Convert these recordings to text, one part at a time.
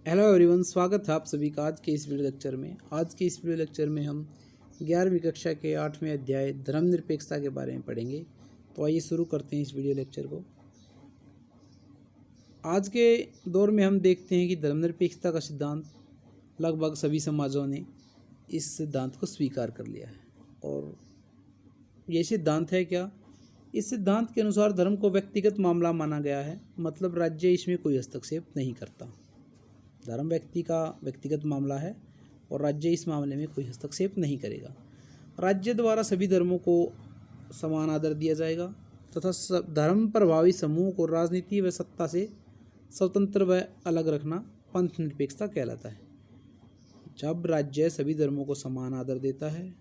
Hello everyone, स्वागत है आप सभी का आज के इस वीडियो लेक्चर में। आज के इस वीडियो लेक्चर में हम 11वीं कक्षा के 8वें अध्याय धर्मनिरपेक्षता के बारे में पढ़ेंगे। तो आइए शुरू करते हैं इस वीडियो लेक्चर को। आज के दौर में हम देखते हैं कि धर्मनिरपेक्षता का सिद्धांत लगभग सभी समाजों ने इस सिद्धांत को स्वीकार कर लिया है। और ये सिद्धांत है क्या? इस सिद्धांत के अनुसार धर्म को व्यक्तिगत मामला माना गया है, मतलब राज्य इसमें कोई हस्तक्षेप नहीं करता। धर्म व्यक्ति का व्यक्तिगत मामला है और राज्य इस मामले में कोई हस्तक्षेप नहीं करेगा। राज्य द्वारा सभी धर्मों को समान आदर दिया जाएगा तथा धर्म प्रभावी समूह को राजनीति व सत्ता से स्वतंत्र व अलग रखना पंथ निरपेक्षता कहलाता है। जब राज्य सभी धर्मों को समान आदर देता है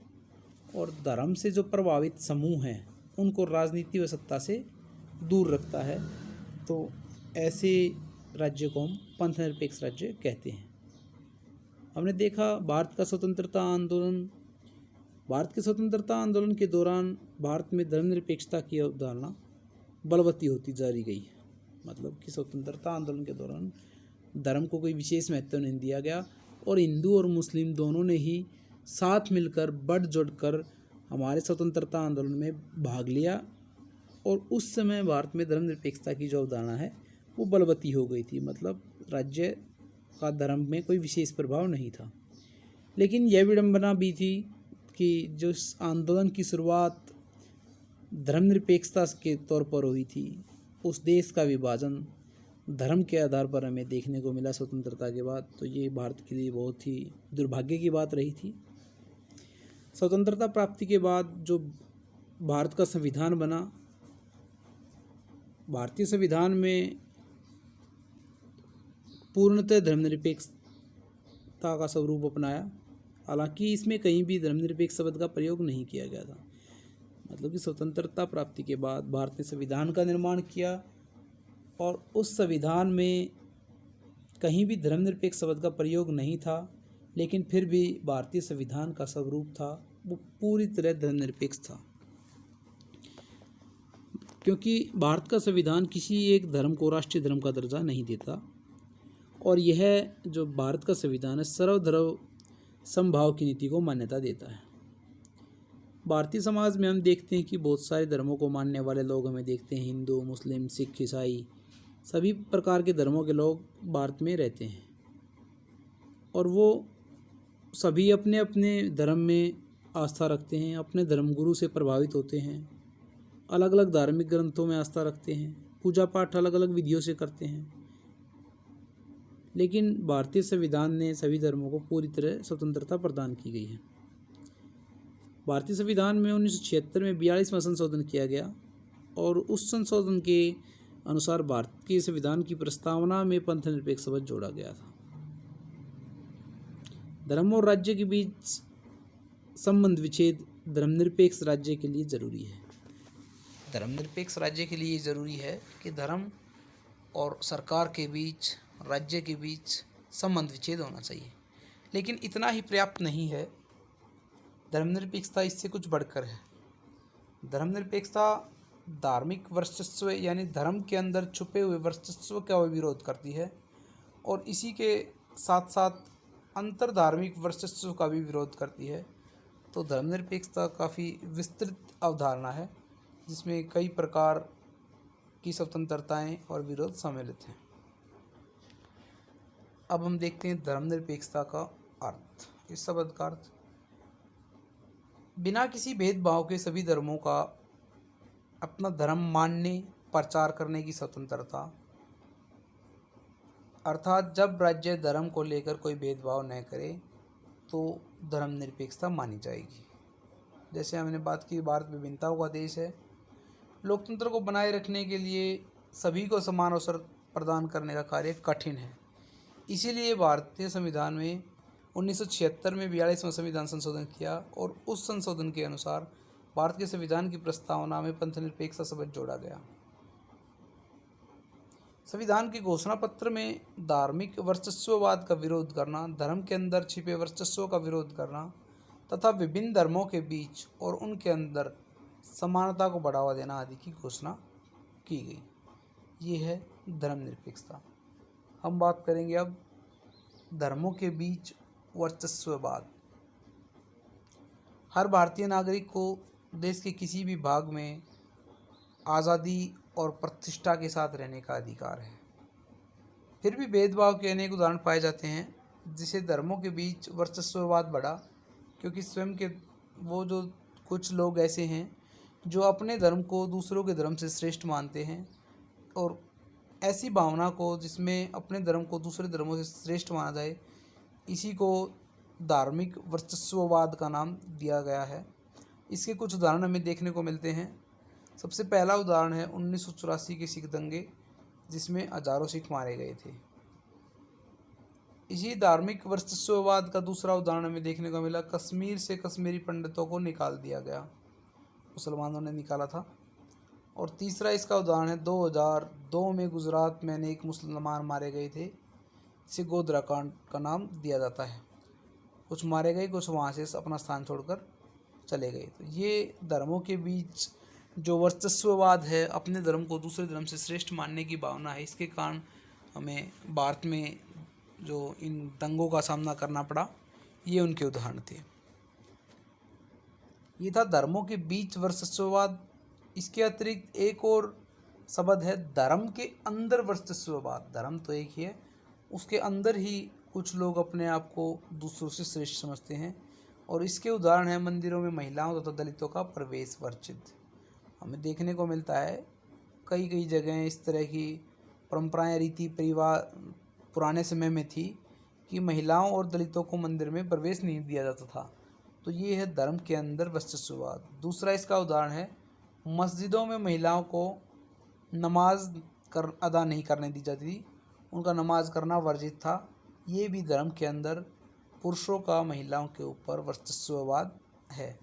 और धर्म से जो प्रभावित समूह हैं उनको राजनीति व सत्ता से दूर रखता है, तो ऐसे राज्य को हम पंथ निरपेक्ष राज्य कहते हैं। हमने देखा भारत के स्वतंत्रता आंदोलन के दौरान भारत में धर्मनिरपेक्षता की अवधारणा बलवती होती जा रही गई। मतलब कि स्वतंत्रता आंदोलन के दौरान धर्म को कोई विशेष महत्व नहीं दिया गया और हिंदू और मुस्लिम दोनों ने ही साथ मिलकर बढ़ जोड़कर हमारे स्वतंत्रता आंदोलन में भाग लिया। और उस समय भारत में धर्मनिरपेक्षता की जो अवधारणा है वो बलवती हो गई थी। मतलब राज्य का धर्म में कोई विशेष प्रभाव नहीं था। लेकिन यह विडंबना भी थी कि जो इस आंदोलन की शुरुआत धर्मनिरपेक्षता के तौर पर हुई थी, उस देश का विभाजन धर्म के आधार पर हमें देखने को मिला स्वतंत्रता के बाद। तो ये भारत के लिए बहुत ही दुर्भाग्य की बात रही थी। स्वतंत्रता प्राप्ति के बाद जो भारत का संविधान बना, भारतीय संविधान में पूर्णतः धर्मनिरपेक्षता का स्वरूप अपनाया। हालांकि इसमें कहीं भी धर्मनिरपेक्ष शब्द का प्रयोग नहीं किया गया था। मतलब कि स्वतंत्रता प्राप्ति के बाद भारत ने संविधान का निर्माण किया और उस संविधान में कहीं भी धर्मनिरपेक्ष शब्द का प्रयोग नहीं था, लेकिन फिर भी भारतीय संविधान का स्वरूप था वो पूरी तरह धर्मनिरपेक्ष था, क्योंकि भारत का संविधान किसी एक धर्म को राष्ट्रीय धर्म का दर्जा नहीं देता। और यह जो भारत का संविधान है सर्वधर्म समभाव की नीति को मान्यता देता है। भारतीय समाज में हम देखते हैं कि बहुत सारे धर्मों को मानने वाले लोग हमें देखते हैं। हिंदू, मुस्लिम, सिख, ईसाई सभी प्रकार के धर्मों के लोग भारत में रहते हैं और वो सभी अपने अपने धर्म में आस्था रखते हैं, अपने धर्मगुरु से प्रभावित होते हैं, अलग अलग धार्मिक ग्रंथों में आस्था रखते हैं, पूजा पाठ अलग अलग विधियों से करते हैं। लेकिन भारतीय संविधान ने सभी धर्मों को पूरी तरह स्वतंत्रता प्रदान की गई है। भारतीय संविधान में 1976 में 42वां संशोधन किया गया और उस संशोधन के अनुसार भारत के संविधान की प्रस्तावना में पंथ निरपेक्ष शब्द जोड़ा गया था। धर्म और राज्य के बीच संबंध विच्छेद धर्मनिरपेक्ष राज्य के लिए जरूरी है। धर्मनिरपेक्ष राज्य के लिए जरूरी है कि धर्म और सरकार के बीच, राज्य के बीच संबंध विच्छेद होना चाहिए। लेकिन इतना ही पर्याप्त नहीं है। धर्मनिरपेक्षता इससे कुछ बढ़कर है। धर्मनिरपेक्षता धार्मिक वर्चस्व यानी धर्म के अंदर छुपे हुए वर्चस्व का विरोध करती है और इसी के साथ साथ अंतर धार्मिक वर्चस्व का भी विरोध करती है। तो धर्मनिरपेक्षता काफ़ी विस्तृत अवधारणा है जिसमें कई प्रकार की स्वतंत्रताएं और विरोध सम्मिलित हैं। अब हम देखते हैं धर्मनिरपेक्षता का अर्थ। इस शब्द का अर्थ बिना किसी भेदभाव के सभी धर्मों का अपना धर्म मानने, प्रचार करने की स्वतंत्रता। अर्थात जब राज्य धर्म को लेकर कोई भेदभाव न करे तो धर्मनिरपेक्षता मानी जाएगी। जैसे हमने बात की, भारत विभिन्नताओं का देश है। लोकतंत्र को बनाए रखने के लिए सभी को समान अवसर प्रदान करने का कार्य कठिन है। इसीलिए भारतीय संविधान में 1976 में 42वां संविधान संशोधन किया और उस संशोधन के अनुसार भारत के संविधान की प्रस्तावना में पंथ निरपेक्षता शब्द जोड़ा गया। संविधान के घोषणा पत्र में धार्मिक वर्चस्ववाद का विरोध करना, धर्म के अंदर छिपे वर्चस्व का विरोध करना तथा विभिन्न धर्मों के बीच और उनके अंदर समानता को बढ़ावा देना आदि की घोषणा की गई। ये है धर्मनिरपेक्षता। हम बात करेंगे अब धर्मों के बीच वर्चस्ववाद। हर भारतीय नागरिक को देश के किसी भी भाग में आज़ादी और प्रतिष्ठा के साथ रहने का अधिकार है। फिर भी भेदभाव के अनेक उदाहरण पाए जाते हैं जिसे धर्मों के बीच वर्चस्ववाद बढ़ा, क्योंकि स्वयं के वो जो कुछ लोग ऐसे हैं जो अपने धर्म को दूसरों के धर्म से श्रेष्ठ मानते हैं, और ऐसी भावना को जिसमें अपने धर्म को दूसरे धर्मों से श्रेष्ठ माना जाए, इसी को धार्मिक वर्चस्ववाद का नाम दिया गया है। इसके कुछ उदाहरण हमें देखने को मिलते हैं। सबसे पहला उदाहरण है 1984 के सिख दंगे, जिसमें हजारों सिख मारे गए थे। इसी धार्मिक वर्चस्ववाद का दूसरा उदाहरण हमें देखने को मिला, कश्मीर से कश्मीरी पंडितों को निकाल दिया गया, मुसलमानों ने निकाला था। और तीसरा इसका उदाहरण है 2002 में गुजरात में अनेक मुसलमान मारे गए थे, इसे गोधरा कांड का नाम दिया जाता है। कुछ मारे गए, कुछ वहाँ से अपना स्थान छोड़कर चले गए। तो ये धर्मों के बीच जो वर्चस्ववाद है, अपने धर्म को दूसरे धर्म से श्रेष्ठ मानने की भावना है, इसके कारण हमें भारत में जो इन दंगों का सामना करना पड़ा, ये उनके उदाहरण थे। ये था धर्मों के बीच वर्चस्ववाद। इसके अतिरिक्त एक और शब्द है धर्म के अंदर वर्चस्ववाद। धर्म तो एक ही है, उसके अंदर ही कुछ लोग अपने आप को दूसरों से श्रेष्ठ समझते हैं, और इसके उदाहरण है मंदिरों में महिलाओं तथा दलितों का प्रवेश वर्जित। हमें देखने को मिलता है कई कई जगह इस तरह की परंपराएं, रीति परिवार पुराने समय में थी कि महिलाओं और दलितों को मंदिर में प्रवेश नहीं दिया जाता था। तो ये है धर्म के अंदर वर्चस्ववाद। दूसरा इसका उदाहरण है मस्जिदों में महिलाओं को नमाज अदा नहीं करने दी जाती थी, उनका नमाज करना वर्जित था। ये भी धर्म के अंदर पुरुषों का महिलाओं के ऊपर वर्चस्ववाद है।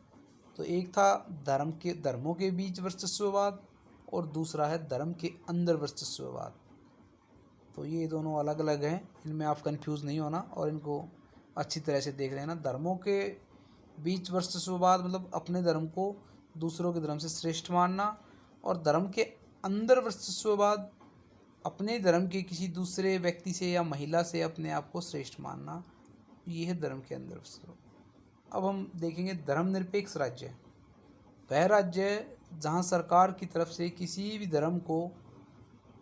तो एक था धर्मों के बीच वर्चस्ववाद, और दूसरा है धर्म के अंदर वर्चस्ववाद। तो ये दोनों अलग अलग हैं, इनमें आप कंफ्यूज नहीं होना और इनको अच्छी तरह से देख लेना। धर्मों के बीच वर्चस्ववाद मतलब अपने धर्म को दूसरों के धर्म से श्रेष्ठ मानना, और धर्म के अंदर वर्चस्ववाद अपने धर्म के किसी दूसरे व्यक्ति से या महिला से अपने आप को श्रेष्ठ मानना। ये है धर्म के अंदर वर्चस्ववाद। अब हम देखेंगे धर्मनिरपेक्ष राज्य। वह राज्य जहाँ सरकार की तरफ से किसी भी धर्म को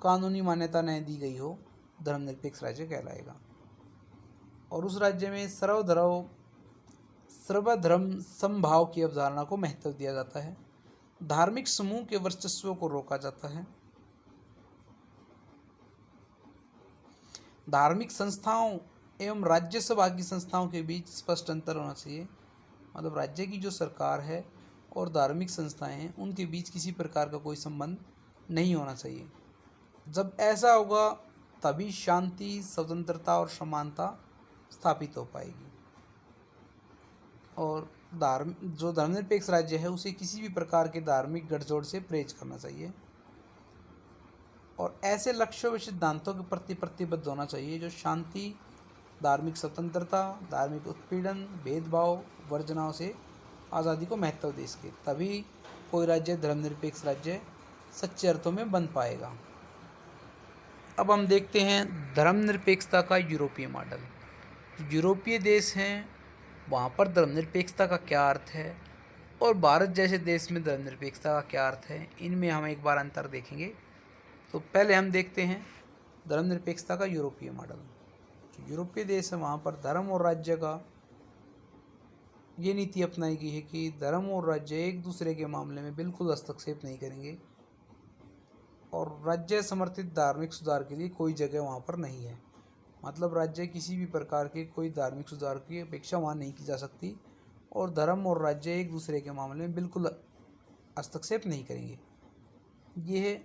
कानूनी मान्यता नहीं दी गई हो, धर्मनिरपेक्ष राज्य कहलाएगा। और उस राज्य में सर्वधर्म समभाव की अवधारणा को महत्व दिया जाता है। धार्मिक समूह के वर्चस्व को रोका जाता है। धार्मिक संस्थाओं एवं राज्यसभा की संस्थाओं के बीच स्पष्ट अंतर होना चाहिए। मतलब राज्य की जो सरकार है और धार्मिक संस्थाएं हैं, उनके बीच किसी प्रकार का कोई संबंध नहीं होना चाहिए। जब ऐसा होगा तभी शांति, स्वतंत्रता और समानता स्थापित हो पाएगी। और जो धर्मनिरपेक्ष राज्य है उसे किसी भी प्रकार के धार्मिक गठजोड़ से परहेज करना चाहिए, और ऐसे लक्ष्यों व सिद्धांतों के प्रति प्रतिबद्ध होना चाहिए जो शांति, धार्मिक स्वतंत्रता, धार्मिक उत्पीड़न, भेदभाव, वर्जनाओं से आज़ादी को महत्व दे सके। तभी कोई राज्य धर्मनिरपेक्ष राज्य सच्चे अर्थों में बन पाएगा। अब हम देखते हैं धर्मनिरपेक्षता का यूरोपीय मॉडल। यूरोपीय देश हैं, वहाँ पर धर्मनिरपेक्षता का क्या अर्थ है, और भारत जैसे देश में धर्मनिरपेक्षता का क्या अर्थ है, इनमें हम एक बार अंतर देखेंगे। तो पहले हम देखते हैं धर्मनिरपेक्षता का यूरोपीय मॉडल। जो यूरोपीय देश है वहाँ पर धर्म और राज्य का ये नीति अपनाई गई है कि धर्म और राज्य एक दूसरे के मामले में बिल्कुल हस्तक्षेप नहीं करेंगे, और राज्य समर्थित धार्मिक सुधार के लिए कोई जगह वहाँ पर नहीं है। मतलब राज्य किसी भी प्रकार के कोई धार्मिक सुधार की अपेक्षा वहाँ नहीं की जा सकती, और धर्म और राज्य एक दूसरे के मामले में बिल्कुल हस्तक्षेप नहीं करेंगे। ये है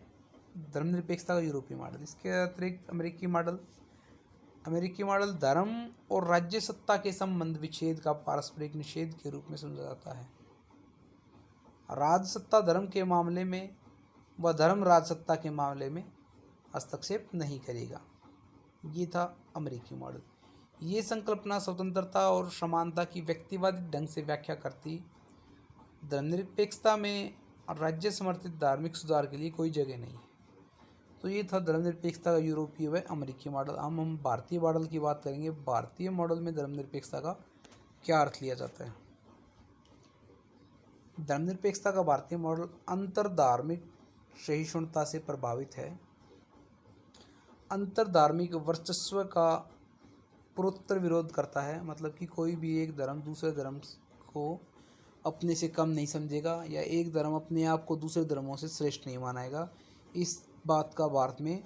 धर्मनिरपेक्षता का यूरोपीय मॉडल। इसके अतिरिक्त अमेरिकी मॉडल धर्म और राज्य सत्ता के संबंध विच्छेद का पारस्परिक निषेध के रूप में समझा जाता है। राजसत्ता धर्म के मामले में व धर्म राजसत्ता के मामले में हस्तक्षेप नहीं करेगा। ये था अमेरिकी मॉडल। ये संकल्पना स्वतंत्रता और समानता की व्यक्तिवादी ढंग से व्याख्या करती। धर्मनिरपेक्षता में राज्य समर्थित धार्मिक सुधार के लिए कोई जगह नहीं है। तो ये था धर्मनिरपेक्षता का यूरोपीय व अमेरिकी मॉडल। हम भारतीय मॉडल की बात करेंगे। भारतीय मॉडल में धर्मनिरपेक्षता का क्या अर्थ लिया जाता है। धर्मनिरपेक्षता का भारतीय मॉडल अंतरधार्मिक सहिष्णुता से प्रभावित है। अंतरधार्मिक वर्चस्व का पूर्वोत्तर विरोध करता है, मतलब कि कोई भी एक धर्म दूसरे धर्म को अपने से कम नहीं समझेगा या एक धर्म अपने आप को दूसरे धर्मों से श्रेष्ठ नहीं मानेगा। इस बात का भारत में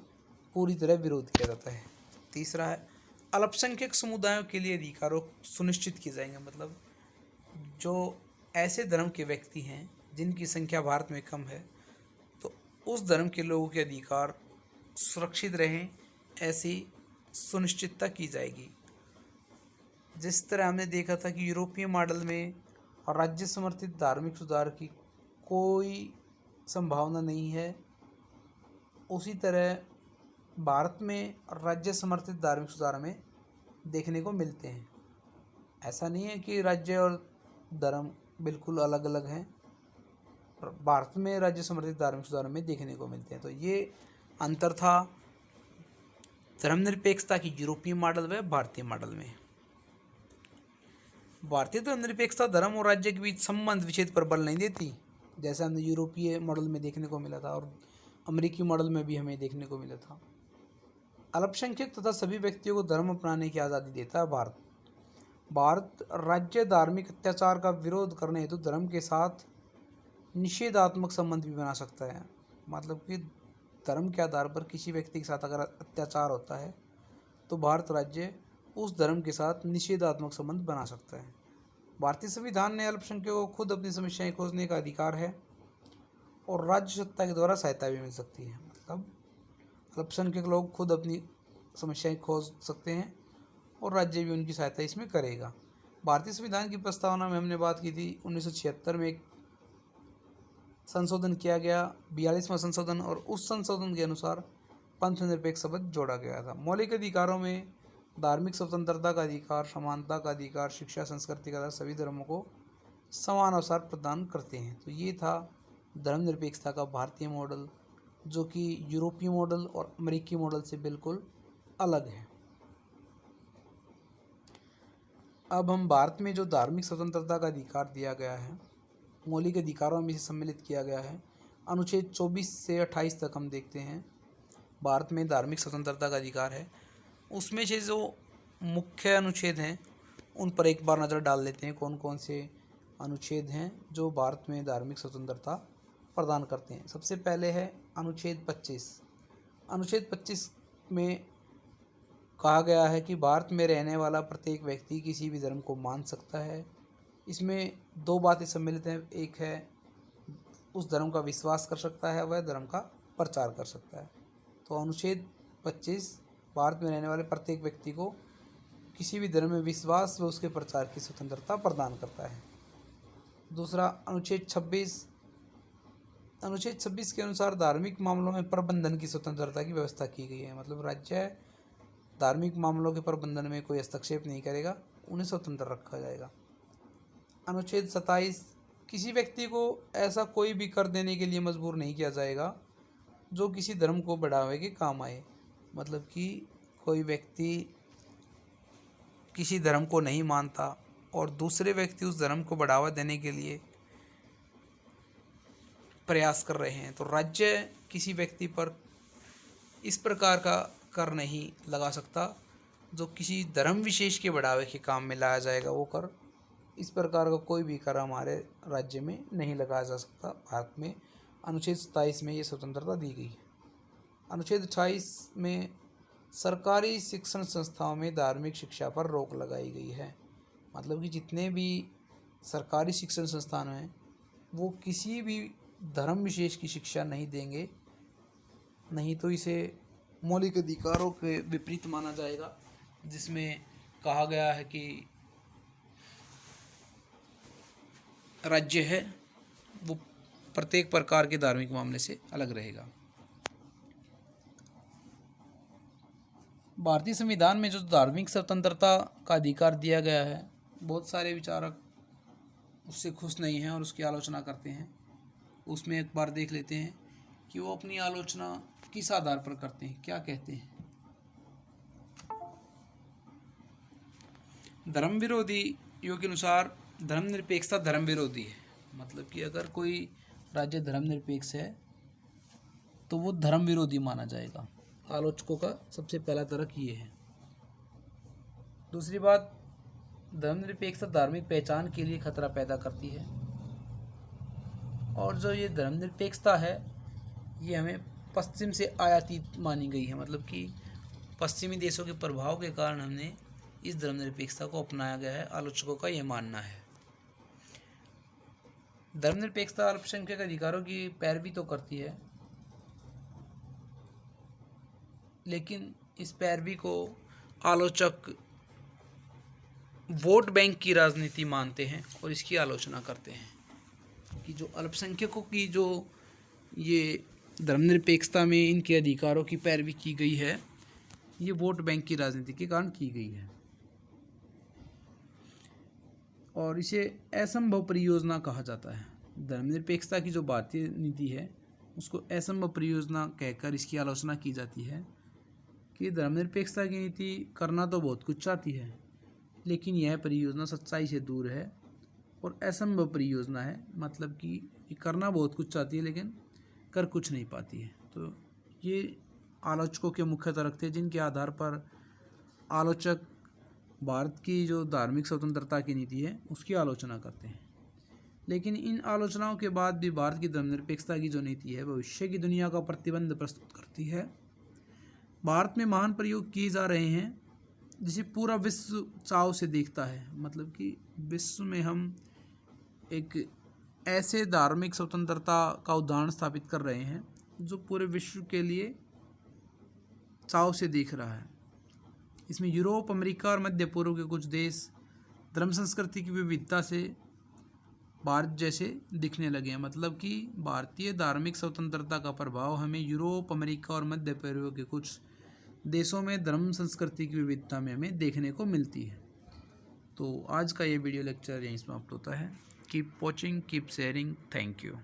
पूरी तरह विरोध किया जाता है। तीसरा है अल्पसंख्यक समुदायों के लिए अधिकारों सुनिश्चित किए जाएंगे, मतलब जो ऐसे धर्म के व्यक्ति हैं जिनकी संख्या भारत में कम है, तो उस धर्म के लोगों के अधिकार सुरक्षित रहें, ऐसी सुनिश्चितता की जाएगी। जिस तरह हमने देखा था कि यूरोपीय मॉडल में राज्य समर्थित धार्मिक सुधार की कोई संभावना नहीं है, उसी तरह भारत में राज्य समर्थित धार्मिक सुधार में देखने को मिलते हैं। ऐसा नहीं है कि राज्य और धर्म बिल्कुल अलग अलग हैं, भारत में राज्य समर्थित धार्मिक सुधार में देखने को मिलते हैं। तो ये अंतर था धर्मनिरपेक्षता की यूरोपीय मॉडल व भारतीय मॉडल में। भारतीय धर्मनिरपेक्षता धर्म और राज्य के बीच संबंध विच्छेद पर बल नहीं देती, जैसा हमने यूरोपीय मॉडल में देखने को मिला था और अमेरिकी मॉडल में भी हमें देखने को मिला था। अल्पसंख्यक तथा सभी व्यक्तियों को धर्म अपनाने की आज़ादी देता है भारत राज्य धार्मिक अत्याचार का विरोध करने हेतु धर्म के साथ निषेधात्मक संबंध भी बना सकता है, मतलब कि धर्म के आधार पर किसी व्यक्ति के साथ अगर अत्याचार होता है तो भारत राज्य उस धर्म के साथ निषेधात्मक संबंध बना सकता है। भारतीय संविधान ने अल्पसंख्यकों को खुद अपनी समस्याएं खोजने का अधिकार है और राज्य सत्ता के द्वारा सहायता भी मिल सकती है, मतलब अल्पसंख्यक लोग खुद अपनी समस्याएं खोज सकते हैं और राज्य भी उनकी सहायता इसमें करेगा। भारतीय संविधान की प्रस्तावना में हमने बात की थी 1976 में एक संशोधन किया गया, 42वां संशोधन, और उस संशोधन के अनुसार पंथ निरपेक्ष शब्द जोड़ा गया था। मौलिक अधिकारों में धार्मिक स्वतंत्रता का अधिकार, समानता का अधिकार, शिक्षा, संस्कृति का अधिकार सभी धर्मों को समान अवसर प्रदान करते हैं। तो ये था धर्मनिरपेक्षता का भारतीय मॉडल, जो कि यूरोपीय मॉडल और अमेरिकी मॉडल से बिल्कुल अलग है। अब हम भारत में जो धार्मिक स्वतंत्रता का अधिकार दिया गया है, मौलिक अधिकारों में से सम्मिलित किया गया है, अनुच्छेद 24 से 28 तक हम देखते हैं भारत में धार्मिक स्वतंत्रता का अधिकार है। उसमें से जो मुख्य अनुच्छेद हैं उन पर एक बार नज़र डाल लेते हैं, कौन कौन से अनुच्छेद हैं जो भारत में धार्मिक स्वतंत्रता प्रदान करते हैं। सबसे पहले है अनुच्छेद 25। अनुच्छेद 25 में कहा गया है कि भारत में रहने वाला प्रत्येक व्यक्ति किसी भी धर्म को मान सकता है। इसमें दो बातें सम्मिलित हैं, एक है उस धर्म का विश्वास कर सकता है, वह धर्म का प्रचार कर सकता है। तो अनुच्छेद 25 भारत में रहने वाले प्रत्येक व्यक्ति को किसी भी धर्म में विश्वास व उसके प्रचार की स्वतंत्रता प्रदान करता है। दूसरा अनुच्छेद 26। अनुच्छेद 26 के अनुसार धार्मिक मामलों में प्रबंधन की स्वतंत्रता की व्यवस्था की गई है, मतलब राज्य धार्मिक मामलों के प्रबंधन में कोई हस्तक्षेप नहीं करेगा, उन्हें स्वतंत्र रखा जाएगा। अनुच्छेद 27। किसी व्यक्ति को ऐसा कोई भी कर देने के लिए मजबूर नहीं किया जाएगा जो किसी धर्म को बढ़ावे के काम आए, मतलब कि कोई व्यक्ति किसी धर्म को नहीं मानता और दूसरे व्यक्ति उस धर्म को बढ़ावा देने के लिए प्रयास कर रहे हैं तो राज्य किसी व्यक्ति पर इस प्रकार का कर नहीं लगा सकता जो किसी धर्म विशेष के बढ़ावे के काम में लाया जाएगा, वो कर, इस प्रकार का कोई भी कर हमारे राज्य में नहीं लगाया जा सकता। भारत में अनुच्छेद 27 में ये स्वतंत्रता दी गई है। अनुच्छेद 28 में सरकारी शिक्षण संस्थाओं में धार्मिक शिक्षा पर रोक लगाई गई है, मतलब कि जितने भी सरकारी शिक्षण संस्थान हैं वो किसी भी धर्म विशेष की शिक्षा नहीं देंगे, नहीं तो इसे मौलिक अधिकारों के विपरीत माना जाएगा, जिसमें कहा गया है कि राज्य है वो प्रत्येक प्रकार के धार्मिक मामले से अलग रहेगा। भारतीय संविधान में जो धार्मिक स्वतंत्रता का अधिकार दिया गया है, बहुत सारे विचारक उससे खुश नहीं हैं और उसकी आलोचना करते हैं। उसमें एक बार देख लेते हैं कि वो अपनी आलोचना किस आधार पर करते हैं, क्या कहते हैं? धर्म विरोधियों के अनुसार धर्मनिरपेक्षता धर्म विरोधी है। मतलब कि अगर कोई राज्य धर्मनिरपेक्ष है तो वो धर्म विरोधी माना जाएगा। आलोचकों का सबसे पहला तर्क ये है। दूसरी बात, धर्मनिरपेक्षता धार्मिक पहचान के लिए खतरा पैदा करती है। और जो ये धर्मनिरपेक्षता है ये हमें पश्चिम से आयातित मानी गई है। मतलब कि पश्चिमी देशों के प्रभाव के कारण हमने इस धर्मनिरपेक्षता को अपनाया गया है, आलोचकों का यह मानना है। धर्मनिरपेक्षता अल्पसंख्यक अधिकारों की पैरवी तो करती है, लेकिन इस पैरवी को आलोचक वोट बैंक की राजनीति मानते हैं और इसकी आलोचना करते हैं कि जो अल्पसंख्यकों की जो ये धर्मनिरपेक्षता में इनके अधिकारों की पैरवी की गई है, ये वोट बैंक की राजनीति के कारण की गई है। और इसे असंभव परियोजना कहा जाता है। धर्मनिरपेक्षता की जो भारतीय नीति है उसको असंभव परियोजना कहकर इसकी आलोचना की जाती है कि धर्मनिरपेक्षता की नीति करना तो बहुत कुछ चाहती है, लेकिन यह परियोजना सच्चाई से दूर है और असंभव परियोजना है। मतलब कि ये करना बहुत कुछ चाहती है लेकिन कर कुछ नहीं पाती है। तो ये आलोचकों के मुख्य तर्क थे जिनके आधार पर आलोचक भारत की जो धार्मिक स्वतंत्रता की नीति है उसकी आलोचना करते हैं। लेकिन इन आलोचनाओं के बाद भी भारत की धर्मनिरपेक्षता की जो नीति है भविष्य की दुनिया का प्रतिबंध प्रस्तुत करती है। भारत में महान प्रयोग किए जा रहे हैं जिसे पूरा विश्व चाव से देखता है। मतलब कि विश्व में हम एक ऐसे धार्मिक स्वतंत्रता का उदाहरण स्थापित कर रहे हैं जो पूरे विश्व के लिए चाव से देख रहा है। इसमें यूरोप, अमेरिका और मध्य पूर्व के कुछ देश धर्म संस्कृति की विविधता से भारत जैसे दिखने लगे हैं। मतलब कि भारतीय धार्मिक स्वतंत्रता का प्रभाव हमें यूरोप, अमेरिका और मध्य पूर्व के कुछ देशों में धर्म संस्कृति की विविधता में हमें देखने को मिलती है। तो आज का ये वीडियो लेक्चर यहीं समाप्त होता है। Keep watching, keep sharing, thank you.